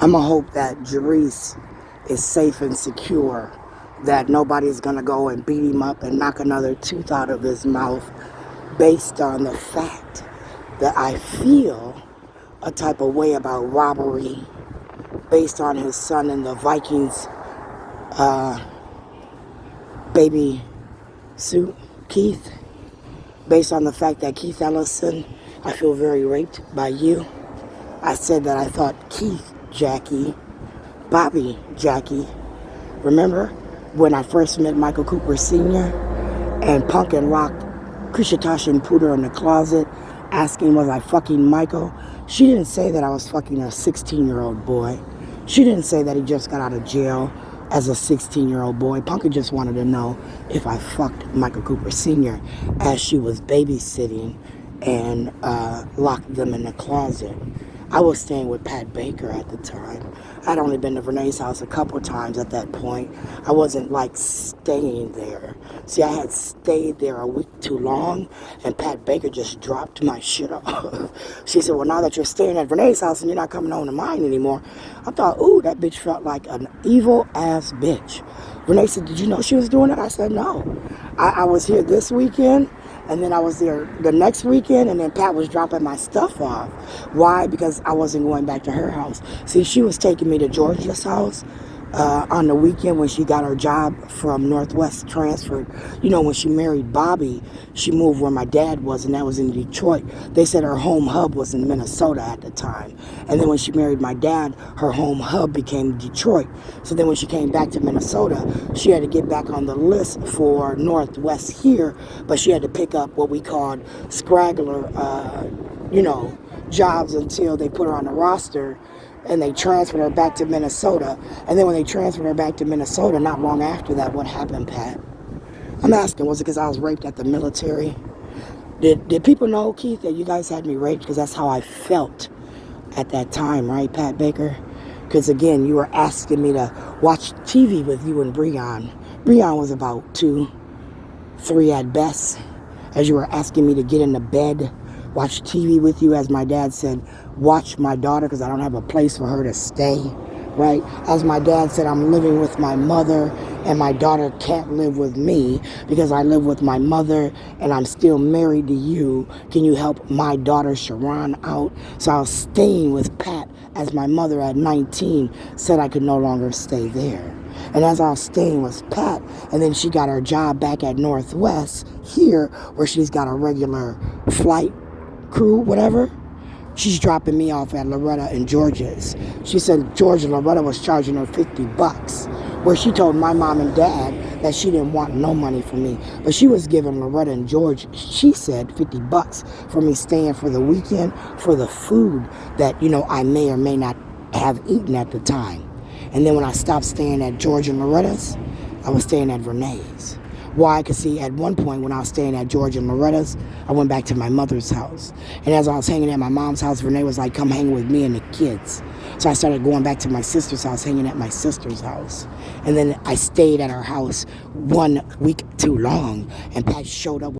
I'ma hope that Jerice is safe and secure, that nobody's gonna go and beat him up and knock another tooth out of his mouth based on the fact that I feel a type of way about robbery based on his son in the Vikings baby suit, Keith. Based on the fact that Keith Ellison, I feel very raped by you. I said that I thought Keith Jackie, Bobby Jackie. Remember when I first met Michael Cooper Sr. and Punk and rocked Kushitosh and Pooter in the closet asking was I fucking Michael? She didn't say that I was fucking a 16-year-old boy. She didn't say that he just got out of jail as a 16-year-old boy. Punker just wanted to know if I fucked Michael Cooper Sr. as she was babysitting and locked them in the closet. I was staying with Pat Baker at the time. I'd only been to Renee's house a couple times at that point. I wasn't like staying there. See, I had stayed there a week too long, and Pat Baker just dropped my shit off. She said, well, now that you're staying at Renee's house and you're not coming home to mine anymore, I thought, ooh, that bitch felt like an evil-ass bitch. Renee said, did you know she was doing it? I said, no. I was here this weekend, and then I was there the next weekend, and then Pat was dropping my stuff off. Why? Because I wasn't going back to her house. See, she was taking me to Georgia's house on the weekend when she got her job from Northwest transferred. You know, when she married Bobby, she moved where my dad was, and that was in Detroit. They said her home hub was in Minnesota at the time. And then when she married my dad, her home hub became Detroit. So then when she came back to Minnesota, she had to get back on the list for Northwest here, but she had to pick up what we called scraggler, jobs until they put her on the roster and they transferred her back to Minnesota. And then when they transferred her back to Minnesota, not long after that, what happened, Pat? I'm asking, was it because I was raped at the military? Did people know, Keith, that you guys had me raped? Because that's how I felt at that time, right, Pat Baker? Because, again, you were asking me to watch TV with you and Breon. Breon was about 2, 3 at best. As you were asking me to get into bed, watch TV with you, as my dad said, watch my daughter because I don't have a place for her to stay, right? As my dad said, I'm living with my mother and my daughter can't live with me because I live with my mother and I'm still married to you. Can you help my daughter Sharon out? So I was staying with Pat as my mother at 19 said I could no longer stay there. And as I was staying with Pat, and then she got her job back at Northwest here where she's got a regular flight crew, whatever, she's dropping me off at Loretta and Georgia's. She said Georgia Loretta was charging her $50, where she told my mom and dad that she didn't want no money from me. But she was giving Loretta and George, she said, $50 for me staying for the weekend for the food that, I may or may not have eaten at the time. And then when I stopped staying at George and Loretta's, I was staying at Renee's. Why? Because see, at one point when I was staying at George and Loretta's, I went back to my mother's house. And as I was hanging at my mom's house, Renee was like, come hang with me and the kids. So I started going back to my sister's house, hanging at my sister's house. And then I stayed at her house 1 week too long, and Pat showed up